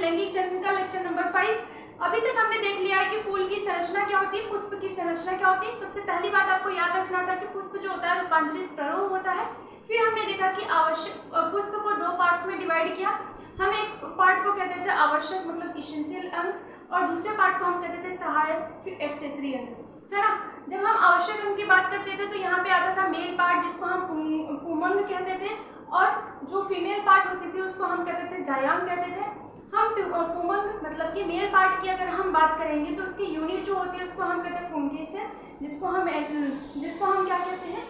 लैंगिक जन्म का लेक्चर नंबर 5। अभी तक हमने देख लिया है कि फूल की संरचना क्या होती है, पुष्प की संरचना क्या होती है। सबसे पहली बात आपको याद रखना था कि पुष्प जो होता है रूपांतरित प्ररोह होता है। फिर हमने देखा कि आवश्यक पुष्प को 2 पार्ट्स में डिवाइड किया। हम एक पार्ट को कहते थे आवश्यक मतलब इसेंशियल अंग, और दूसरे पार्ट को हम कहते थे सहायक फिर एक्सेसरी अंग, है ना। जब हम आवश्यक अंग की बात करते थे तो यहाँ पे आता था मेल पार्ट जिसको हम पुमंग कहते थे, और जो फीमेल पार्ट होती थी उसको हम कहते थे जायांग कहते थे। हम पुमंग मतलब कि मेल पार्ट की अगर हम बात करेंगे तो उसकी यूनिट जो होती है उसको हम कहते हैं पुंकेसर, जिसको हम क्या कहते हैं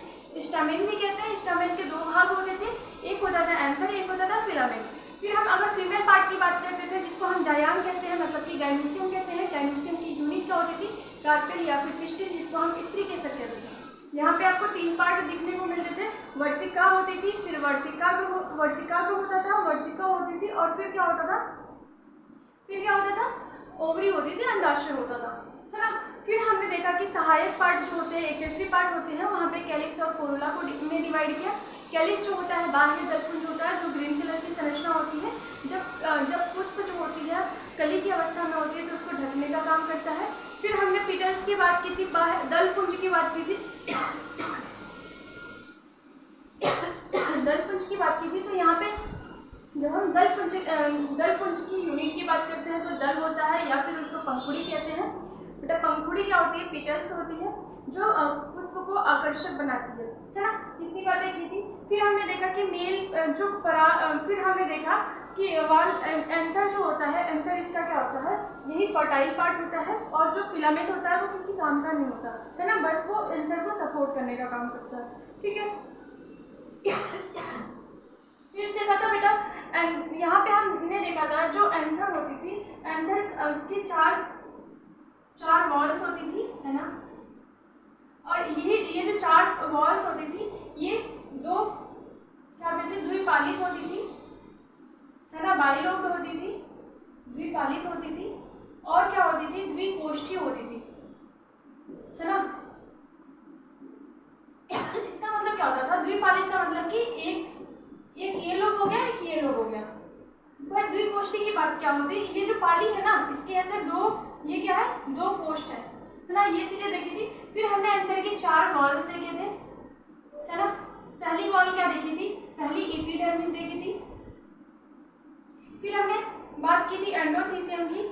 स्टामेन भी कहते हैं। स्टामेन के 2 भाग होते थे, एक होता था एंथर, एक होता था फिलामेंट। फिर हम अगर फीमेल पार्ट की बात करते थे जिसको हम जायांग कहते हैं मतलब कि गाइनोसियम कहते हैं। गाइनोसियम की यूनिट क्या होती थी कार्पेल या फिर पिस्टिल, जिसको हम स्त्री केसर कहते थे। यहाँ पे आपको 3 पार्ट दिखने को मिलते थे, वर्तिका होती थी, फिर वर्तिका जो होता था वर्तिका होती थी, और फिर क्या होता था ओवरी होती थी, अंडाशय होता था, है ना। फिर हमने देखा कि सहायक पार्ट जो होते हैं एक्सेसरी पार्ट होते हैं, वहाँ पे कैलिक्स और कोरोला को में डिवाइड किया। कैलिक्स जो होता है बाह्य दलपुंज होता है जो ग्रीन कलर की संरचना होती है। जब पुष्प जो होती है कली की अवस्था में होती है तो उसको ढकने का काम करता है। फिर हमने पिटल्स की बात की थी, दलपुंज की बात की थी दलपुंज की बात की थी। तो यहाँ पे जब हम दलपुंज की यूनिट की बात करते हैं तो दल होता है या फिर उसको पंखुड़ी कहते हैं। बेटा पंखुड़ी क्या होती है, पिटल्स होती है जो पुष्प को आकर्षक बनाती है ना। इतनी बातें की थी। फिर हमने देखा कि फिर हमने देखा कि एंथर जो होता है, एंथर इसका क्या होता है, यही फर्टाइल पार्ट होता है, और जो फिलामेंट होता है वो किसी काम का नहीं होता है ना, बस वो एंथर को सपोर्ट करने का काम करता है, ठीक है। फिर देखा था बेटा यहाँ पे हमने देखा था जो एंथर होती थी, एंथर की चार वॉल्स होती थी, है ना। और ये जो 4 वॉल्स होती थी ये 2 क्या होती थी, द्विपालित होती थी, है ना, बाइलोब होती थी, द्विपालित होती थी, और क्या होती थी द्विकोष्ठी होती थी, है ना। इसका मतलब क्या होता था, द्विपालित का मतलब कि एक ये लोब हो गया, एक ये लोब हो गया। पर द्विकोष्ठी की बात क्या होती है, ये जो पाली है ना इसके अंदर 2 ये क्या है 2 कोष्ठ है ना, ये चीजें देखी थी। फिर हमने एंथर के 4 वॉल्स देखे थे, है ना। पहली वॉल क्या देखी थी, पहली एपिडर्मिस देखी थी। फिर हमने बात की थी एंडोथीसियम की,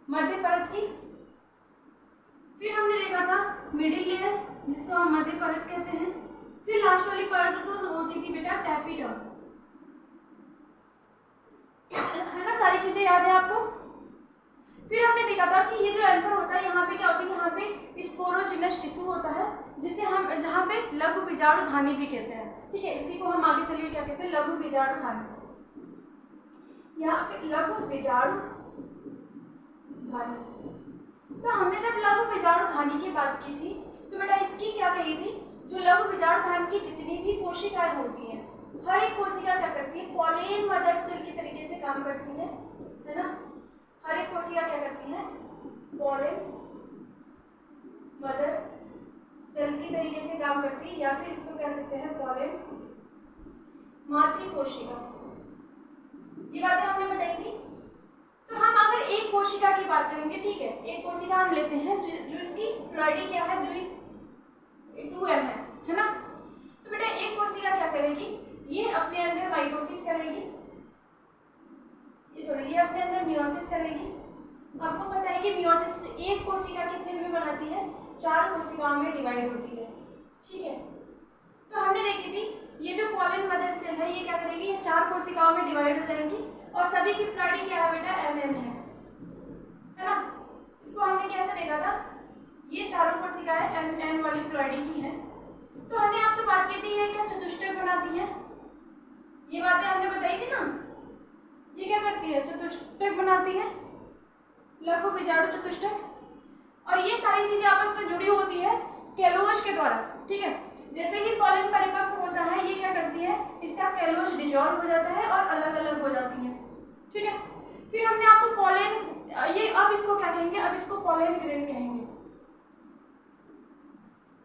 मध्य परत की। फिर हमने देखा था मिडिल लेयर जिसको हम मध्य परत कहते हैं। फिर लास्ट वाली परत तो होती थी बेटा टैपिडर्म, है ना। सारी चीजें याद है आपको। फिर हमने देखा था कि ये जो एंथर होता है यहाँ पे क्या होती है, यहाँ पे स्पोरोजिनस टिश्यू होता है जिसे हम जहाँ पे लघु बीजाणु धानी भी कहते हैं, ठीक है। इसी को हम आगे चलिए क्या कहते हैं, लघु बीजाणु धानी। यहाँ पे लघु बीजाणु धानी। तो हमने जब लघु बीजाणु धानी की बात की थी तो बेटा इसकी क्या कही थी, जो लघु बीजाणु धानी की जितनी भी कोशिकाएं होती हैं हर एक कोशिका क्या करती है, पॉलिन मदर सेल की तरीके से काम करती है ना। हर एक कोशिका क्या करती है, पॉलिन मदर सेल की तरीके से काम करती है, या फिर इसको कह सकते हैं पॉलिन मातृ कोशिका। ये बातें हमने बताई थी। तो हम अगर एक कोशिका की बात करेंगे, ठीक है, एक कोशिका हम लेते हैं जो इसकी प्लॉइडी क्या है 2n है ना। तो बेटा एक कोशिका क्या करेगी, ये अपने अंदर माइटोसिस करेगी, ये अपने अंदर मियोसिस करेगी। आपको पता है कि मियोसिस एक कोशिका कितने में बनाती है, 4 कोशिकाओं में डिवाइड होती है, ठीक है। तो हमने देखी थी ये जो पॉलिन मदर सेल है ये क्या करेगी, ये 4 कोशिकाओं में डिवाइड हो जाएंगी, और सभी की प्लॉइडी क्या है बेटा nn है ना। इसको हमने कैसे देखा था, ये चारों कोशिकाएं nn वाली प्लॉइडी की है। तो हमने आपसे बात की थी ये क्या चतुष्टक बनाती है, ये बातें हमने बताई थी ना। ये क्या करती है, चतुष्टक बनाती है, लघु बीजाणु चतुष्टक। और ये सारी चीजें आपस में जुड़ी होती है कैलोज के द्वारा, ठीक है। जैसे ही पॉलिन परिपक्व होता है ये क्या करती है, इसका कैलोज डिजॉल्व हो जाता है और अलग अलग हो जाती है, ठीक है। फिर हमने आपको पॉलिन ये अब इसको क्या कहेंगे, अब इसको पॉलिन ग्रेन कहेंगे,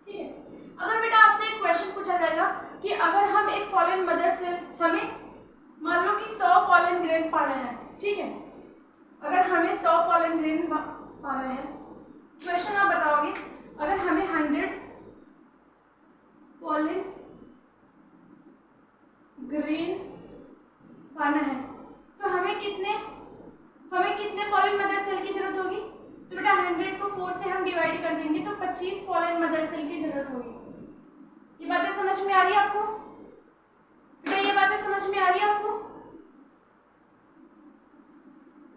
ठीक है। अगर बेटा आपसे एक क्वेश्चन पूछा जाएगा कि अगर हम एक पॉलिन मदर सेल हमें मान लो कि 100 पॉलिन ग्रेन पाना है, ठीक है, अगर हमें 100 पॉलन ग्रेन पाना है, क्वेश्चन आप बताओगे, अगर हमें 100 पॉलन ग्रेन पाना है तो हमें कितने पॉलन मदर सेल की जरूरत होगी? तो बेटा 100 को 4 से हम डिवाइड कर देंगे तो 25 पॉलन मदर सेल की जरूरत होगी। ये बातें समझ में आ रही है आपको बेटा? ये बातें समझ में आ रही है आपको?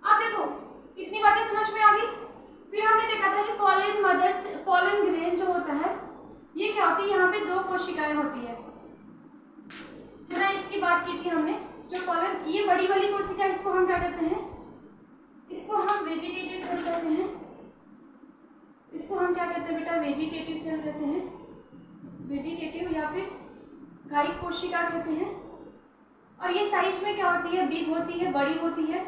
आप देखो इतनी बातें समझ में आ गई। फिर हमने देखा था कि पॉलन ग्रेन जो होता है ये क्या होती है, यहाँ पे 2 कोशिकाएं होती है ना, इसकी बात की थी हमने। जो पॉलन, ये बड़ी वाली कोशिका, इसको हम क्या कहते हैं? इसको हम वेजिटेटिव सेल कहते हैं। इसको हम क्या कहते हैं बेटा? वेजिटेटिव सेल कहते हैं, वेजिटेटिव या फिर कायिक कोशिका कहते हैं। और ये साइज में क्या होती है? बिग होती है, बड़ी होती है,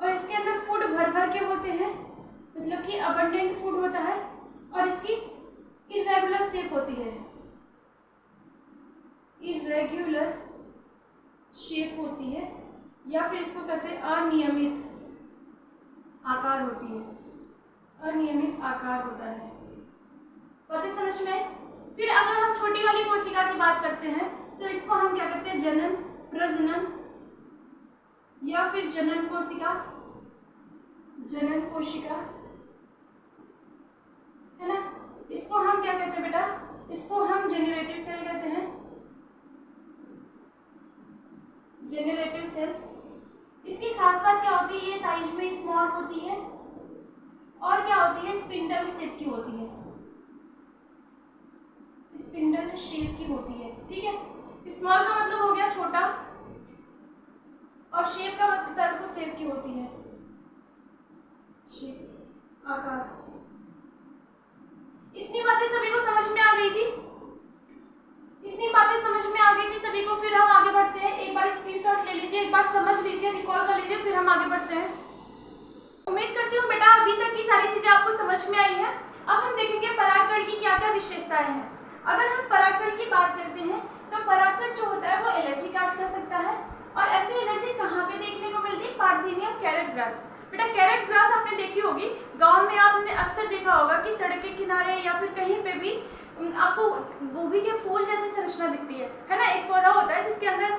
और इसके अंदर फूड भर भर के होते हैं, मतलब कि अबंडेंट फूड होता है, और इसकी इरेगुलर शेप होती है, इरेगुलर शेप होती है, या फिर इसको कहते हैं अनियमित आकार होती है, अनियमित आकार होता है। बातें समझ में आई? फिर अगर हम छोटी वाली कोशिका की बात करते हैं तो इसको हम क्या कहते हैं? जनन, प्रजनन या फिर जनन कोशिका, जनन कोशिका है ना। इसको हम क्या कहते हैं बेटा? इसको हम जेनरेटिव सेल कहते हैं, जेनरेटिव सेल। इसकी खास बात क्या होती है? ये साइज में स्मॉल होती है और क्या होती है? स्पिंडल शेप की होती है, स्पिंडल शेप की होती है। ठीक है, स्मॉल का मतलब हो गया छोटा, और शेप का मतलब शेप की होती है, शेप, आकार। इतनी बातें सभी को समझ में आ गई थी? इतनी बातें समझ में आ गई थी सभी को? फिर हम आगे बढ़ते हैं। एक बार स्क्रीनशॉट ले लीजिए, एक बार समझ लीजिए, रिकॉल कर लीजिए, फिर हम आगे बढ़ते हैं। उम्मीद करती हूँ बेटा अभी तक की सारी चीजें आपको समझ में आई है। अब हम देखेंगे परागकण की क्या क्या विशेषताएं हैं। अगर हम परागकण की बात करते हैं तो परागकण जो होता है वो एलर्जी काज कर सकता है, और ऐसी एलर्जी कहाँ पे देखने को मिलती है? Parthenium carrot grass. बेटा कैरेट ग्रास आपने देखी होगी, गांव में आपने अक्सर देखा होगा कि सड़क के किनारे या फिर कहीं पे भी आपको गोभी के फूल जैसी संरचना दिखती है ना। एक पौधा होता है जिसके अंदर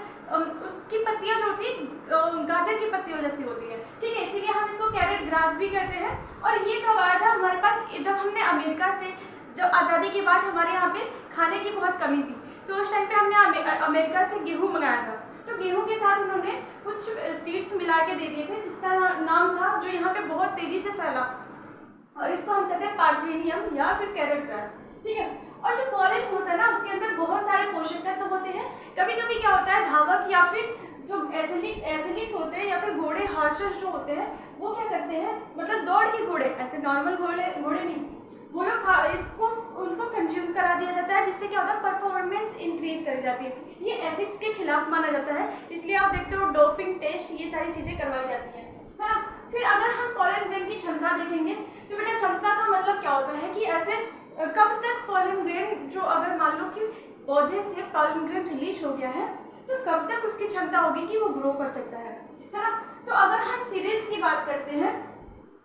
उसकी पत्तियां जो होती है गाजर की पत्तियों जैसी होती है। ठीक है, इसीलिए हम इसको कैरेट ग्रास भी कहते हैं। और ये कब आया था हमारे पास? जब हमने अमेरिका से, जब आज़ादी के बाद हमारे यहाँ पे खाने की बहुत कमी थी, तो उस टाइम पे हमने अमेरिका से गेहूँ मंगाया था। तो गेहूं के साथ उन्होंने कुछ सीड्स मिला के दे दिए थे जिसका नाम था, जो यहाँ पे बहुत तेजी से फैला, और इसको हम कहते हैं पार्थेनियम या फिर कैरेट ग्रास। ठीक है, और जो पॉलन होता है ना उसके अंदर बहुत सारे पोषक तत्व होते हैं। कभी कभी क्या होता है, धावक या फिर जो एथलीट होते हैं या फिर घोड़े, हॉर्सेस जो होते हैं, वो क्या करते हैं, मतलब दौड़ के घोड़े, ऐसे नॉर्मल घोड़े नहीं, वो लोग इसको उनको कंज्यूम करा दिया जाता है, जिससे क्या होता है? परफॉर्मेंस इंक्रीज करी जाती है। ये एथिक्स के खिलाफ माना जाता है, इसलिए आप देखते हो डोपिंग टेस्ट, ये सारी चीजें करवाई जाती है ना। फिर अगर हम पॉलन ग्रेन की क्षमता देखेंगे तो बेटा क्षमता का मतलब क्या होता है कि ऐसे कब तक पॉलन ग्रेन, जो अगर मान लो कि पौधे से पॉलन ग्रेन रिलीज हो गया है तो कब तक उसकी क्षमता होगी कि वो ग्रो कर सकता है ना। तो अगर हम सीरियल्स की बात करते हैं,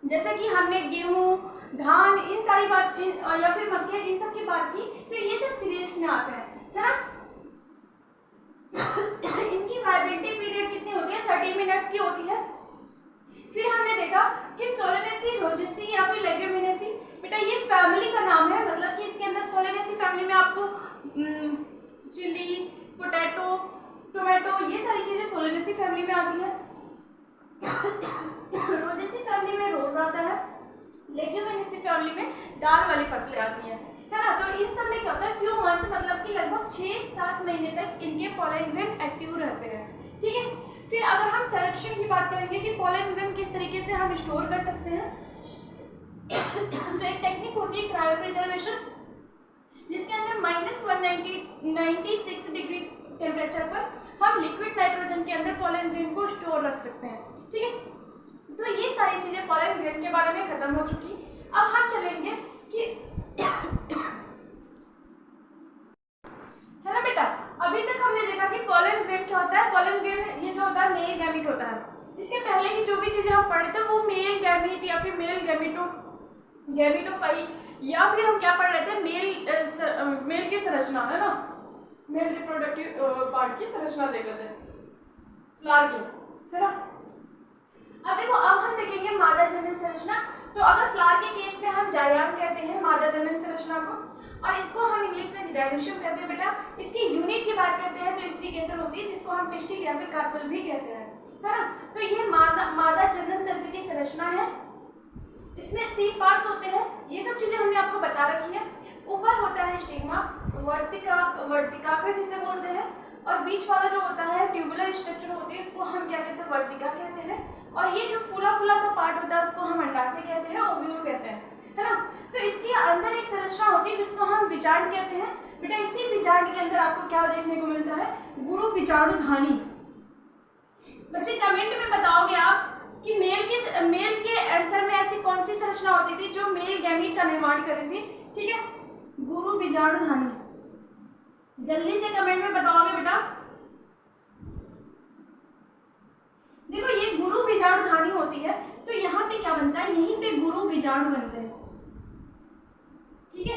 जैसे कि हमने गेहूं, धान, इन सारी बात या फिर मक्के, इन सब की बात की, तो ये सब सीरियल्स में आते हैं है ना। इनकी वाइबिलिटी पीरियड कितनी होती है? 30 मिनट्स की होती है। फिर हमने देखा कि सोलेनेसी, रोजेसी या फिर लेग्यूमिनेसी, बेटा ये फैमिली का नाम है, मतलब कि इसके अंदर सोलेनेसी फैमिली में आपको चिली, पोटैटो, टोमेटो, ये सारी चीजें सोलेनेसी फैमिली में आती है। रोजेसी फैमिली में रोज आता है, लेग्यूमिनेसी फैमिली में दाल वाली फसलें आती हैं है ना। तो इन सब में क्या होता है? फ्यू मंथ, मतलब कि लगभग 6-7 महीने तक इनके पॉलन ग्रेन एक्टिव रहते हैं। ठीक है, फिर अगर हम संरक्षण की बात करेंगे कि पॉलन ग्रेन किस तरीके से हम स्टोर कर सकते हैं, तो एक टेक्निक होती है क्रायो प्रिजर्वेशन, जिसके अंदर -196 डिग्री टेम्परेचर पर हम लिक्विड नाइट्रोजन के अंदर पॉलन ग्रेन को स्टोर रख सकते हैं। ठीक है, तो ये सारी चीजें पॉलन ग्रेन के बारे में खत्म हो चुकी। अब हम चलेंगे कि है ना बेटा, अभी तक हमने देखा कि पॉलन ग्रेन क्या होता है। पॉलन ग्रेन ये जो होता है मेल गैमीट होता है इसके पहले की जो भी चीजें हम पढ़े थे वो मेल गैमीट या फिर मेल गैमीटोफाइट या फिर हम क्या पढ़ रहे थे, मेल की संरचना, है ना, मेल रिप्रोडक्टिव पार्ट की संरचना देख रहे थे फ्लावर की, है ना। अब देखो, अब हम देखेंगे मादा जनन संरचना। तो अगर फ्लावर के केस में हम जाइलम कहते हैं मादा जनन संरचना को, और इसको हम इंग्लिश में डायनेशियम कहते हैं बेटा। इसकी यूनिट की बात करते हैं तो स्त्री केसर होती है, जिसको हम टेस्टिक या फिर कार्पल भी कहते हैं, है ना। तो ये मादा जनन तंत्र की संरचना है। इसमें 3 पार्ट्स होते हैं, ये सब चीजें हमने आपको बता रखी है। ऊपर होता है स्टिग्मा, वर्तिकाग्र जिसे बोलते हैं, और बीच वाला जो होता है ट्यूबुलर स्ट्रक्चर होती है, इसको हम क्या कहते हैं, वर्तिका कहते हैं। और ये जो फूला सा पार्ट होता है उसको हम अंडाशय कहते हैं, ओव्यूल कहते हैं, है ना। तो इसके अंदर एक संरचना होती है जिसको हम विजांड कहते हैं। बेटा इसी विजांड के अंदर आपको क्या देखने को मिलता है, गुरु विजाणुधानी। बच्चे कमेंट में बताओगे आप कि मेल के एंथर में ऐसी कौन सी संरचना होती थी जो मेल गैमीट का निर्माण कर रही थी, ठीक है, गुरु विजाणुधानी। जल्दी से कमेंट में बताओगे बेटा। देखो ये गुरु बीजाणुधानी होती है, तो यहाँ पे क्या बनता है, यहीं पे गुरु बीजाणु बनते हैं, ठीक है।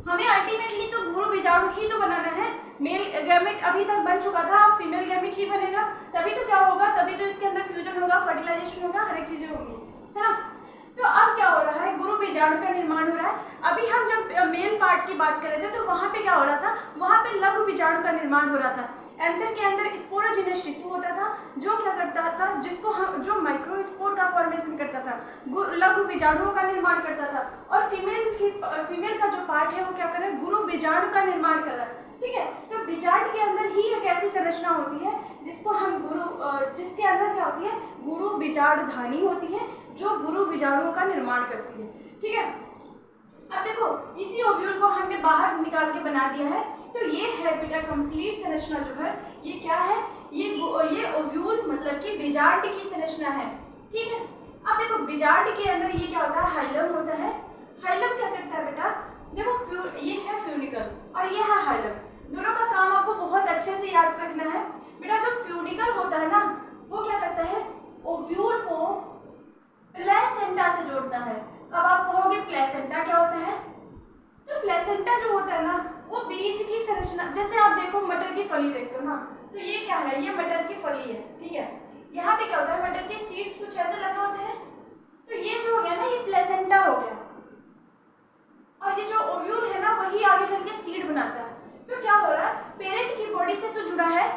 हमें अल्टीमेटली तो गुरु बीजाणु ही तो बनाना है। मेल गैमेट अभी तक बन चुका था, अब फीमेल गैमेट ही बनेगा, तभी तो क्या होगा, तभी तो इसके अंदर फ्यूजन होगा, फर्टिलाइजेशन होगा, हर एक चीजें होंगी, है ना। तो अब क्या हो रहा है, गुरु बीजाणु का निर्माण हो रहा है। अभी हम जब मेल पार्ट की बात कर रहे थे तो वहां पे क्या हो रहा था, वहां पे लघु बीजाणु का निर्माण हो रहा था। एंथर के अंदर स्पोरोजिनस टिश्यू होता था जो क्या करता था, जिसको हम जो माइक्रोस्पोर का फॉर्मेशन करता था, लघु बीजाणुओं का निर्माण करता था। और फीमेल का जो पार्ट है वो क्या कर रहा है, गुरु बीजाणु का निर्माण कर रहा है, ठीक है। तो बीजांड के अंदर ही एक ऐसी संरचना होती है जिसको हम जिसके अंदर क्या होती है, गुरु बीजाणुधानी होती है जो गुरु बीजाणुओं का निर्माण करती है, ठीक है। अब देखो इसी ओव्यूल को हमने बाहर निकाल के बना दिया है, तो ये है बेटा कंप्लीट संरचना जो है, ये क्या है, ये ओव्यूल मतलब कि बीजांड की संरचना है, ठीक है। अब देखो बीजांड के अंदर ये क्या होता है, हाइलम होता है। हाइलम क्या करता है बेटा, देखो ये है फ्यूनिकल और ये है हाइलम, दोनों का काम आपको बहुत अच्छे से याद रखना है बेटा। जो फ्यूनिकल होता है ना वो क्या करता है, ओव्यूल को प्लेसेंटा से जोड़ता है। अब आप कहोगे प्लेसेंटा क्या होता है, तो प्लेसेंटा जो होता है ना वो बीज की संरचना, जैसे आप देखो मटर की फली देखते हो ना, तो ये क्या है, ये मटर की फली है, ठीक है। यहाँ पे क्या होता है, मटर के सीड्स कुछ ऐसे लगे होते हैं, तो ये जो हो गया ना ये प्लेसेंटा हो गया, और ये जो ओव्यूल है ना वही आगे चल के सीड बनाता है। तो क्या हो रहा है, पेरेंट की बॉडी से तो जुड़ा है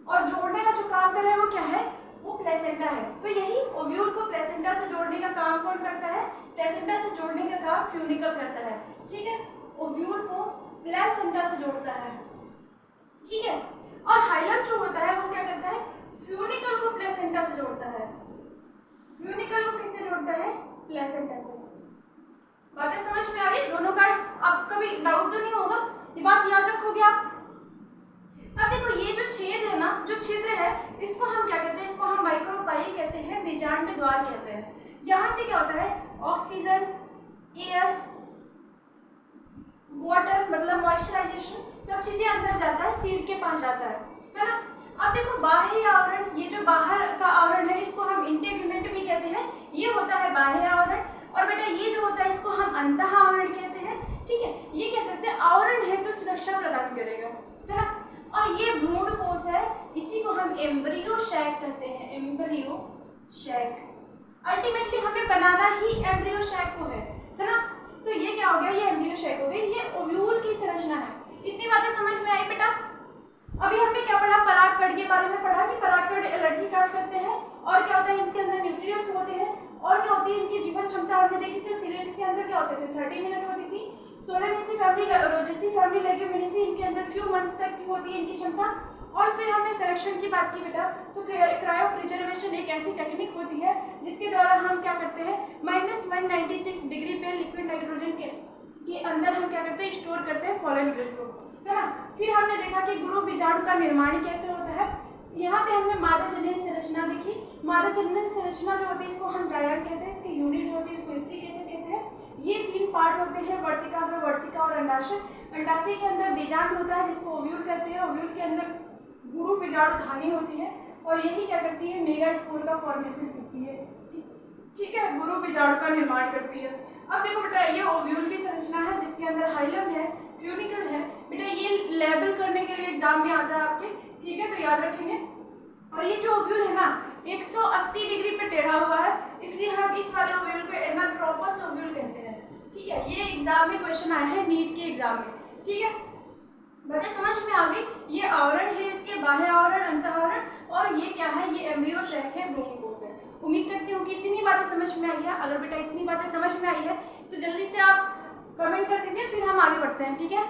और जोड़ने का जो काम कर रहा है वो क्या है, वो प्लेसेंटा है। तो यही ओव्यूल को प्लेसेंटा से जोड़ने का काम कौन करता है, प्लेसेंटा से जोड़ने का काम फ्यूनिकल करता है, ठीक है। ओव्यूल को प्लेसेंटा से जोड़ता है, ठीक है। और हाइलम जो होता है वो क्या करता है, फ्यूनिकल को प्लेसेंटा से जोड़ता है। फ्यूनिकल को किससे जोड़ता है, प्लेसेंटा से। बातें समझ में आ रही है दोनों का, आपका भी डाउट तो नहीं होगा, ये बात याद रखोगे आप। अब देखो ये जो छेद है ना, जो छिद्र है, इसको हम क्या कहते हैं, इसको हम माइक्रोपाइल कहते हैं, बीजांड द्वार कहते हैं। यहाँ से क्या होता है, ऑक्सीजन, एयर, वाटर मतलब मॉइस्चराइजेशन, सब चीजें अंदर जाता है, सीड के पास जाता है ना। अब देखो बाह्य आवरण, ये जो बाहर का आवरण है इसको हम इंटेगुमेंट भी कहते हैं, ये होता है बाह्य आवरण। और बेटा ये जो होता है इसको हम अंतः आवरण कहते हैं, ठीक है। ये क्या करते हैं, आवरण है तो सुरक्षा प्रदान करेगा, है ना। और ये भ्रूण कोश है, इसी को हम एम्ब्रियो शैक कहते हैं, एम्ब्रियो शैक। अल्टीमेटली हमें बनाना ही एम्ब्रियो शैक को है ना। तो ये क्या हो गया, ये एम्ब्रियो शैक हो गई, ये ओव्यूल की संरचना है। इतनी बातें समझ में आई बेटा। अभी हमने क्या पढ़ा, परागकण के बारे में पढ़ा कि परागकण एनर्जी पास करते हैं, और क्या होता है इनके अंदर न्यूट्रिएंट्स होते हैं, और क्या होती है इनकी जीवन क्षमता हमने देखी थी, सीरियल्स के अंदर क्या होते थे, 30 मिनट होती थी। Solanaceae family, Rosaceae family, Leguminosae, इनके अंदर फ्यू मंथ तक की होती है इनकी क्षमता। और फिर हमने संरक्षण की बात की बेटा, तो क्रायो प्रिजर्वेशन एक ऐसी टेक्निक होती है जिसके द्वारा हम क्या करते हैं, -196 डिग्री पे लिक्विड नाइट्रोजन के अंदर हम क्या करते हैं, स्टोर करते हैं पॉलन ग्रेन को, है ना। फिर हमने देखा कि गुरु बीजाणु का निर्माण कैसे होता है। यहाँ पे हमने मादा जनन संरचना देखी। मादा जनन संरचना जो होती है इसको हम जाइलम कहते हैं, इसकी यूनिट होती है, इसको स्त्री कैसे कहते हैं। ये 3 पार्ट होते हैं, वर्तिका, प्रवर्तिका और अंडाशय। अंडाशय के अंदर बीजांड होता है जिसको ओव्यूल कहते हैं, ओव्यूल के अंदर गुरु बीजाणुधानी होती है, और यही क्या करती है, मेगा स्पोर का फॉर्मेशन करती है। ठीक है, गुरु बीजाणु का निर्माण करती है। अब देखो बेटा, ये ओव्यूल की संरचना है जिसके अंदर हाइलम है, फ्यूनिकल है। बेटा ये लेबल करने के लिए एग्जाम में आता है आपके, ठीक है, तो याद रखेंगे। और ये जो ओव्यूल है ना 180 डिग्री पे टेढ़ा हुआ है, इसलिए हम इस वाले ओव्यूल को एनाट्रोपस ओव्यूल कहते हैं। ठीक है, ये एग्जाम में क्वेश्चन आया है नीट के एग्जाम में। ठीक है, बातें समझ में आ गई। ये आवरण है, इसके बाह्य आवरण, अंतःआवरण, और ये क्या है, ये एम्ब्रियो शैक है, भ्रूणकोश है। उम्मीद करती हूँ कि इतनी बातें समझ में आई है। अगर बेटा इतनी बातें समझ में आई है तो जल्दी से आप कमेंट कर दीजिए, फिर हम आगे बढ़ते हैं। ठीक है,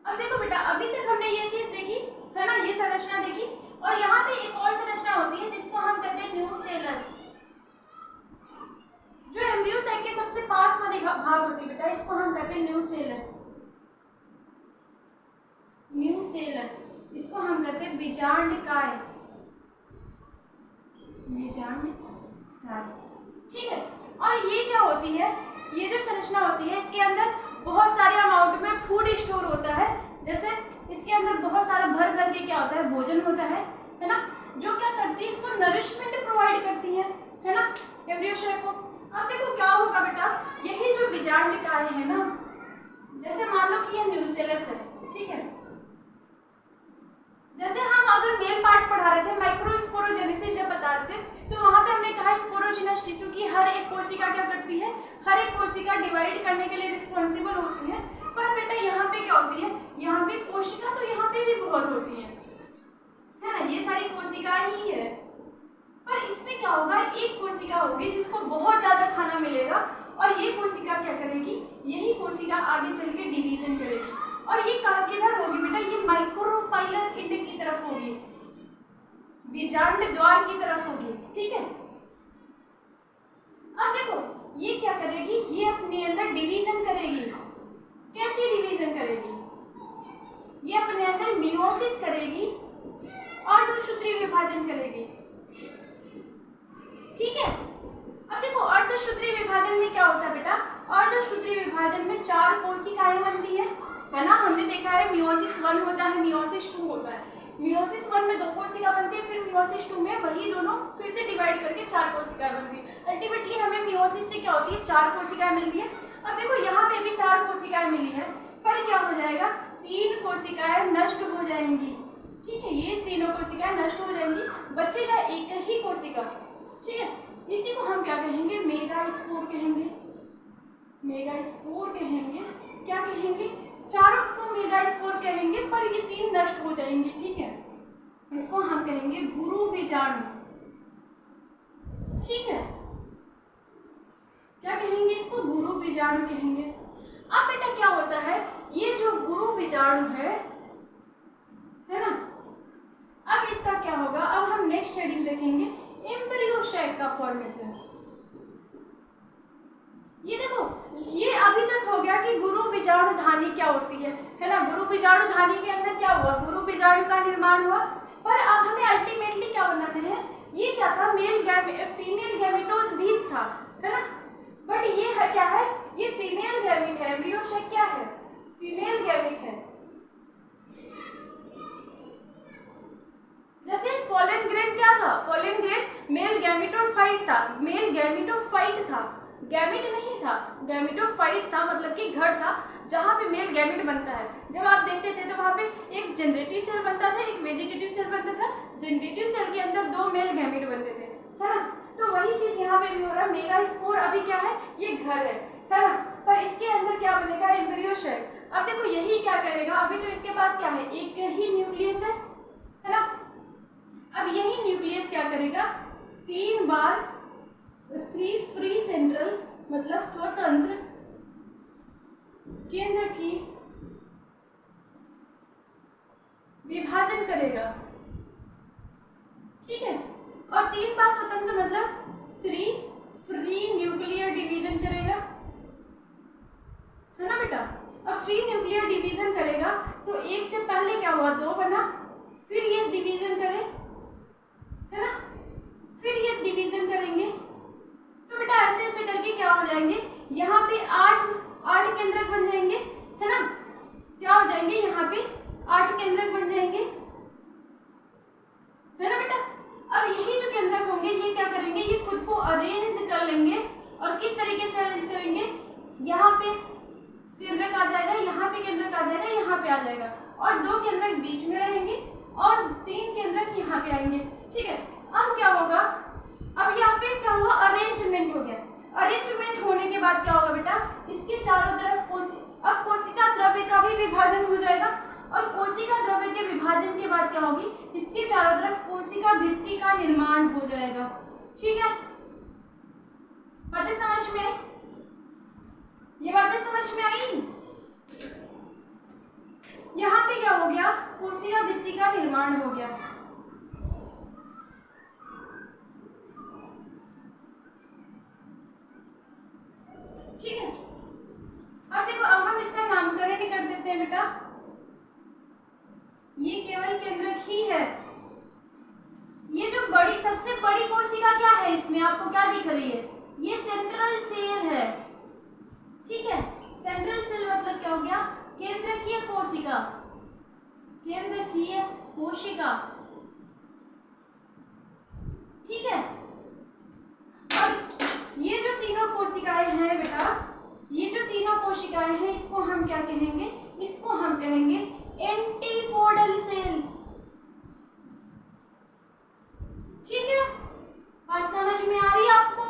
अब देखो बेटा, अभी तक हमने ये चीज देखी है ना, ये संरचना देखी, और यहाँ पे एक और संरचना होती है जिसको हम कहते हैं न्यूसेलस। जो एम्ब्रियो साइक के सबसे पास वाली भाग होती है बेटा, इसको हम कहते हैं न्यूसेलस। न्यूसेलस, इसको हम कहते हैं बीजांडकाय। बीजांडकाय, ठीक है। और ये क्या होती है, ये जो संरचना होती है इसके अंदर बहुत सारे अमाउंट में फूड स्टोर होता है। जैसे इसके अंदर बहुत सारा भर भर के क्या होता है, भोजन होता है ना, जो क्या करती है, इसको नरिशमेंट प्रोवाइड करती है ना, एम्ब्रियो शैक को। अब देखो क्या होगा बेटा, यही जो बीजांडकाय है ना, जैसे मान लो कि ये न्यूसेलस है, ठीक है। जैसे हम अगर मेल पार्ट पढ़ा रहे थे, माइक्रोस्पोरोजेनेसिस जब बता रहे थे, तो वहां पे हमने कहा स्पोरोजिनस टिश्यू की हर एक कोशिका क्या करती है, हर एक कोशिका डिवाइड करने के लिए रिस्पॉन्सिबल होती है। पर बेटा यहाँ पे क्या होती है, यहाँ पे कोशिका तो यहाँ पे भी बहुत होती है ना, ये सारी कोशिका ही है। पर इसमें क्या होगा, एक कोशिका होगी जिसको बहुत ज्यादा खाना मिलेगा, और ये कोशिका क्या करेगी, यही कोशिका आगे चल के डिवीजन करेगी, और ये किधर होगी बेटा, ये माइक्रोपाइलर इंड की तरफ होगी, बीजांड द्वार की तरफ होगी। ठीक है, अब देखो ये क्या करेगी, ये अपने अंदर डिवीजन करेगी। कैसी डिवीजन करेगी, ये अपने अंदर मियोसिस करेगी और अर्धसूत्री विभाजन करेगी। ठीक है, अब देखो अर्धसूत्री विभाजन में क्या होता है बेटा, अर्धसूत्री विभाजन में 4 कोशिकाएं बनती है ना। हमने देखा है मियोसिस 1 होता है, मियोसिस 2 होता है। मियोसिस 1 में 2 कोशिका बनती है, फिर मियोसिस 2 में वही दोनों फिर से डिवाइड करके 4 कोशिकाएं बनती है। अल्टीमेटली हमें मियोसिस से क्या होती है, 4 कोशिकाएं मिलती है। अब देखो यहाँ पे भी 4 कोशिकाएं मिली है, पर क्या हो जाएगा, 3 कोशिकाएं नष्ट हो जाएंगी। ठीक है, ये तीनों कोशिकाएं नष्ट हो जाएंगी, बचेगा एक ही कोशिका। ठीक है, इसी को हम क्या कहेंगे, मेगास्पोर कहेंगे। मेगास्पोर कहेंगे, क्या कहेंगे, चारों को मेगास्पोर कहेंगे, पर ये 3 नष्ट हो जाएंगी। ठीक है, इसको हम कहेंगे गुरु बीजाणु। ठीक है, क्या कहेंगे, इसको गुरु बीजाणु कहेंगे। अब बेटा क्या होता है, ये जो गुरु बीजाणु है ना, अब इसका क्या होगा, अब हम नेक्स्ट हेडिंग देखेंगे, एम्ब्रियो शैक का फॉर्मेशन। ये देखो, ये अभी तक हो गया कि गुरु बीजाणु धानी क्या होती है ना। गुरु बीजाणु धानी के अंदर क्या हुआ, गुरु बीजाणु का निर्माण हुआ। पर अब हमें अल्टीमेटली क्या बनाना है, ये क्या था, फीमेल गैमेटोभिद था, है ना। बट ये है क्या है, ये फीमेल गैमेट है। एम्ब्रियो शैक क्या है, फीमेल गैमेट है। जैसे पोलन ग्रेन क्या था, पोलन ग्रेन मेल गैमेटोफाइट था, मेल गैमेटोफाइट था, गैमेट नहीं था, गैमेटोफाइट था, मतलब कि घर था जहाँ पे मेल गैमेट बनता है। जब आप देखते थे तो वहाँ पे एक जनरेटिव सेल बनता था, एक वेजिटेटिव सेल बनता था। जनरेटिव सेल के अंदर 2 मेल गैमेट बनते थे, है ना। तो वही चीज यहाँ पे भी हो रहा है। मेगास्पोर अभी क्या है, ये घर है ना, पर इसके अंदर क्या बनेगा, एम्ब्रियो शैक। अब देखो यही क्या करेगा, अभी तो इसके पास क्या है, एक ही न्यूक्लियस है ना। अब यही न्यूक्लियस क्या करेगा, 3 बार 3 फ्री सेंट्रल मतलब स्वतंत्र केंद्र की विभाजन करेगा। ठीक है, और 3 बार स्वतंत्र मतलब 3 फ्री न्यूक्लियर डिवीजन करेगा, है ना बेटा। अब 3 न्यूक्लियर डिवीजन करेगा तो एक से पहले क्या हुआ, 2 बना, फिर ये डिवीजन करे, है ना, फिर ये डिवीजन करेंगे। तो बेटा ऐसे ऐसे करके क्या हो जाएंगे, यहाँ पे 8 केंद्रक बन जाएंगे, है ना। क्या हो जाएंगे, यहाँ पे 8 केंद्रक बन जाएंगे। करेंगे, ये खुद को अरेंज कर लेंगे। और किस तरीके से अरेंज करेंगे, यहाँ पे केंद्रक आ जाएगा, यहाँ पे केंद्रक आ जाएगा, यहाँ पे आ जाएगा, और 2 केंद्रक बीच में रहेंगे और 3 केंद्रक यहाँ पे आएंगे। ठीक है, अब क्या होगा, अब यहाँ पे क्या हुआ, अरेंजमेंट हो गया। अरेंजमेंट होने के बाद क्या होगा बेटा, इसके चारों तरफ अब कोशिका द्रव्य का भी विभाजन हो जाएगा, और कोशिका द्रव्य के विभाजन के बाद क्या होगी, इसके चारों तरफ कोशिका भित्ति का निर्माण हो जाएगा। ठीक है, बातें समझ में, ये बातें समझ में आई। यहाँ पे क्या हो गया, कोशिका भित्ति का निर्माण हो गया। ठीक है, अब देखो, अब हम इसका नामकरण ही कर देते हैं बेटा। ये केवल केंद्रक ही है। ये जो बड़ी, सबसे बड़ी कोशिका क्या है, इसमें आपको क्या दिख रही है, ये सेंट्रल सेल है। ठीक है, सेंट्रल सेल मतलब क्या हो गया, केंद्रकीय कोशिका, केंद्रकीय कोशिका। ठीक है, अब ये जो तीनों कोशिकाएं हैं बेटा, ये जो तीनों कोशिकाएं हैं, इसको हम क्या कहेंगे, इसको हम कहेंगे एंटीपोडल सेल। ठीक है, बात समझ में आ रही है आपको,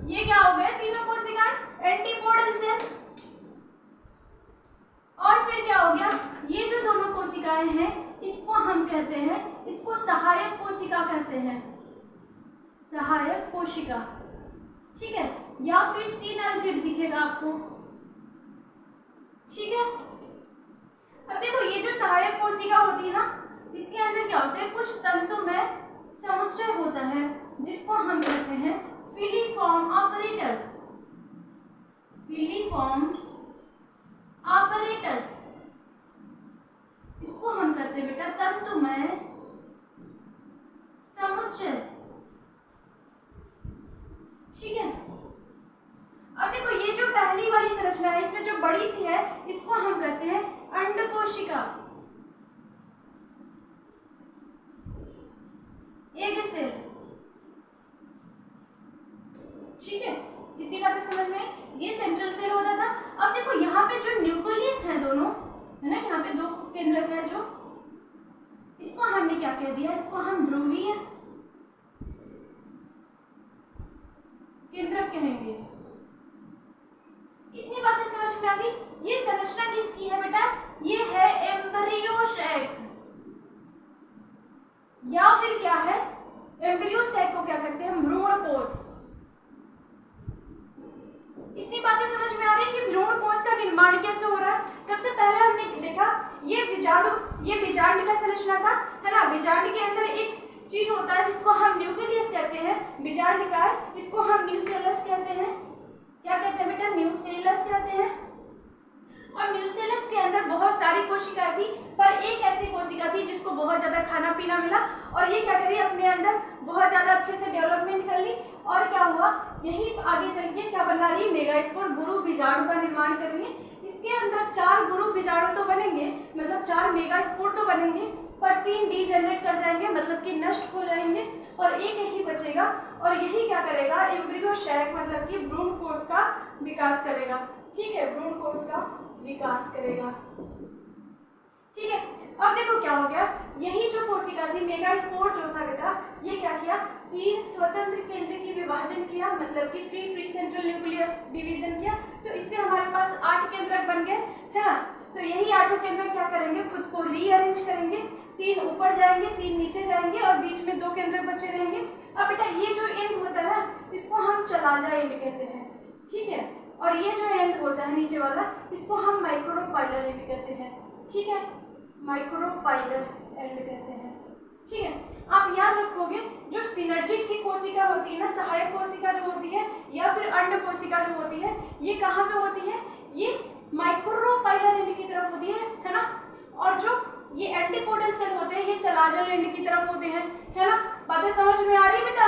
ये क्या हो गए, तीनों कोशिकाएं एंटीपोडल सेल। और फिर क्या हो गया, ये जो दोनों कोशिकाएं हैं, इसको हम कहते हैं, इसको सहायक कोशिका कहते हैं, सहायक कोशिका। ठीक है, या फिर सिनर्जिड दिखेगा आपको। ठीक है, अब देखो, ये जो सहायक कोशिका होती है ना, इसके अंदर क्या होता है, कुछ तंतुमय समुच्चय होता है, जिसको हम कहते हैं फिलीफॉर्म apparatus, फिलीफॉर्म apparatus। इसको हम कहते हैं बेटा तंतुमय समुच्चय। ठीक है, अब देखो, ये जो पहली वाली संरचना है, इसमें जो बड़ी सी है, इसको हम कहते हैं अंडकोशिका, एग सेल। ठीक है, इतनी बातें समझ में, ये सेंट्रल सेल होता था। अब देखो, यहाँ पे जो न्यूक्लियस है दोनों, है ना, यहाँ पे 2 केंद्रक है, जो इसको हमने क्या कह दिया, इसको हम ध्रुवीय केंद्रक कहेंगे। इतनी बातें समझ में आ गई। ये संरचना किसकी है बेटा, ये है एम्ब्रियो सैक, या फिर क्या है, एम्ब्रियो सैक को क्या कहते हैं, भ्रूण कोश। इतनी बातें समझ में आ रही है कि भ्रूण कोश का निर्माण कैसे हो रहा है। सबसे पहले हमने देखा, ये बीजाणु, ये बीजांड का संरचना था, है ना। बीजांड के अंदर एक चीज होता है जिसको हम न्यूक्लियस कहते हैं, बीजांड का है, इसको हम न्यूसेलस कहते हैं। क्या कहते हैं बेटा, न्यूसेलस कहते हैं। और न्यूसेलस के अंदर बहुत सारी कोशिकाएं थी, पर एक ऐसी कोशिका थी जिसको बहुत ज्यादा खाना पीना मिला, और ये क्या करी, अपने अंदर बहुत ज्यादा अच्छे से डेवलपमेंट कर ली। और क्या हुआ, यही आगे चल के क्या बना रही, मेगास्पोर गुरु बीजाणु का निर्माण कर रही है। इसके अंदर 4 गुरु बीजाणु तो बनेंगे, मतलब 4 मेगास्पोर तो बनेंगे, पर 3 डीजेनरेट कर जाएंगे, मतलब कि नष्ट हो जाएंगे, और एक ही बचेगा। और यही क्या करेगा, एम्ब्रियो सैक मतलब कि भ्रूण कोश का विकास करेगा। ठीक है, भ्रूण कोश का विकास करेगा। ठीक है, अब देखो क्या हो गया, यही जो कोशिका थी, मेगास्पोर जो था बेटा, ये क्या किया, 3 स्वतंत्र केंद्र की विभाजन किया, मतलब कि 3 फ्री सेंट्रल न्यूक्लियर डिवीजन किया। तो इससे हमारे पास 8 केंद्रक बन गए, है ना। तो यही 8 केंद्रक क्या करेंगे, खुद को रीअरेंज करेंगे, 3 ऊपर जाएंगे, 3 नीचे जाएंगे, और बीच में 2 केंद्रक बचे रहेंगे। अब बेटा, ये जो एंड होता है ना, इसको हम चलाजा एंड कहते हैं। ठीक है, और ये जो एंड होता है नीचे वाला, इसको हम माइक्रोपाइलर एंड कहते हैं। ठीक है, माइक्रोपाइलर एंड कहते हैं। ठीक है, आप याद रखोगे, जो सिनर्जिड की कोशिका होती है ना, सहायक कोशिका जो होती है, या फिर अंड कोशिका जो होती है, ये कहाँ पे होती है, ये माइक्रोपाइलर एंड की तरफ होती है ना। और जो ये एंटीपोडल सेल होते हैं, ये चलाजल एंड की तरफ होते हैं, है ना। बातें समझ में आ रही है बेटा।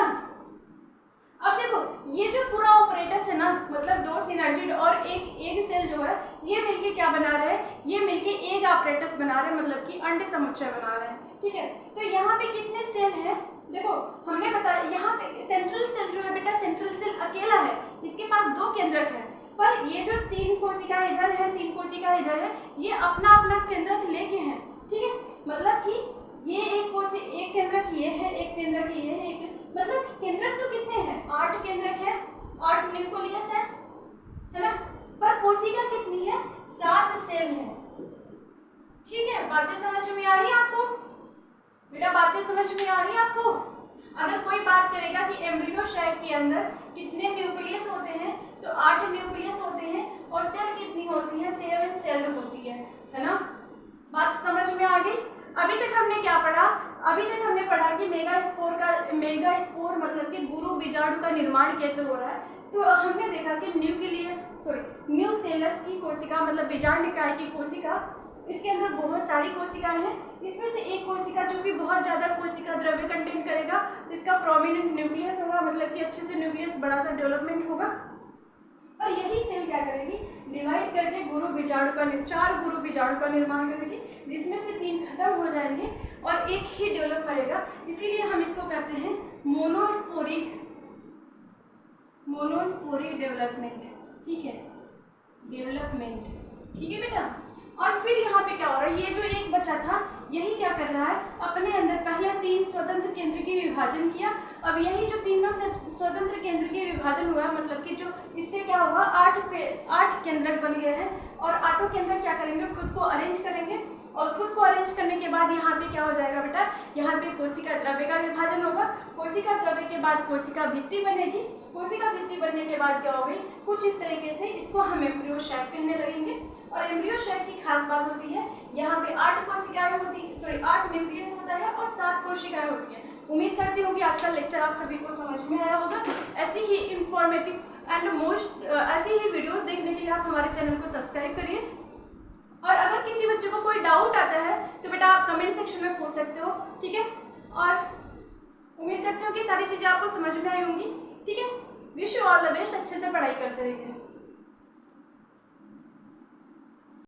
अब देखो ये जो पूरा ऑपरेटस है ना, मतलब दो सिनर्जिड और एक सेल जो है, ये मिलके क्या बना रहे हैं, ये मिलके एक ऑपरेटस बना रहे हैं, मतलब कि अंड समुच्चय बना रहे हैं। ठीक है, तो यहाँ पे कितने सेल हैं, देखो हमने बताया यहाँ पे सेंट्रल सेल जो है बेटा, सेंट्रल सेल अकेला है, इसके पास दो केंद्रक है, पर ये जो तीन कोशिका इधर है, तीन कोशिका इधर है, ये अपना अपना केंद्रक लेके हैं। ठीक है, मतलब कि ये एक केंद्रक ये है, एक केंद्रक ये है, एक मतलब केंद्रक तो कितने हैं, 8 केंद्रक है, 8 न्यूक्लियस है ना, पर कोशिका कितनी है, 7 सेल है। ठीक है, बातें समझ में आ रही है आपको बेटा, बातें समझ में आ रही है आपको। अगर कोई बात करेगा कि एम्ब्रियो शैक के अंदर कितने न्यूक्लियस होते हैं, तो 8 न्यूक्लियस होते हैं, और सेल कितनी होती है, 7 सेल होती है ना। बात समझ में आ गई। अभी तक हमने क्या पढ़ा, अभी तक हमने पढ़ा कि मेगास्पोर मतलब कि गुरु बीजाणु का निर्माण कैसे हो रहा है। तो हमने देखा कि न्यूसेलस की कोशिका मतलब बीजांड निकाय की कोशिका, इसके अंदर बहुत सारी कोशिकाएं हैं, इसमें से एक कोशिका जो कि बहुत ज़्यादा कोशिका द्रव्य कंटेन करेगा, इसका प्रोमिनेंट न्यूक्लियस होगा, मतलब कि अच्छे से न्यूक्लियस बड़ा सा डेवलपमेंट होगा, और यही सेल क्या करेगी, डिवाइड करके चार गुरु बीजाणु का निर्माण करेगी, जिसमें से 3 खत्म हो जाएंगे और एक ही डेवलप करेगा। इसीलिए हम इसको कहते हैं मोनोस्पोरिक डेवलपमेंट। ठीक है, डेवलपमेंट। ठीक है बेटा, और फिर यहाँ पे क्या हो रहा है, ये जो एक बचा था यही क्या कर रहा है, अपने अंदर पहले 3 स्वतंत्र केंद्र की विभाजन किया, अब यही जो तीनों स्वतंत्र केंद्र की विभाजन हुआ, मतलब कि जो इससे क्या हुआ, 8 केंद्रक बन गए हैं, और 8 केंद्रक क्या करेंगे, खुद को अरेंज करेंगे, और खुद को अरेंज करने के बाद यहाँ पे क्या हो जाएगा बेटा, यहाँ पे कोशिका द्रव्य का विभाजन होगा, कोशिका द्रव्य के बाद कोशिका भित्ति बनेगी, कोशिका भित्ति बनने के बाद क्या होगी, कुछ इस तरीके से, इसको हम एम्ब्रियो शैक कहने लगेंगे। और एम्ब्रियो शैक की खास बात होती है, यहाँ पे 8 कोशिकाएं होती, 8 न्यूक्लियस होता है और 7 कोशिकाएं होती हैं। उम्मीद करती हूँ कि आज का लेक्चर आप सभी को समझ में आया होगा। ऐसी ही इंफॉर्मेटिव एंड ऐसी ही वीडियोस देखने के लिए आप हमारे चैनल को सब्सक्राइब करिए, और अगर किसी बच्चे को कोई डाउट आता है तो बेटा आप कमेंट सेक्शन में पूछ सकते हो। ठीक है, और उम्मीद करती हूँ कि सारी चीज़ें आपको समझ में आई होंगी। ठीक है, wish you all the best, अच्छे से पढ़ाई करते रहिए।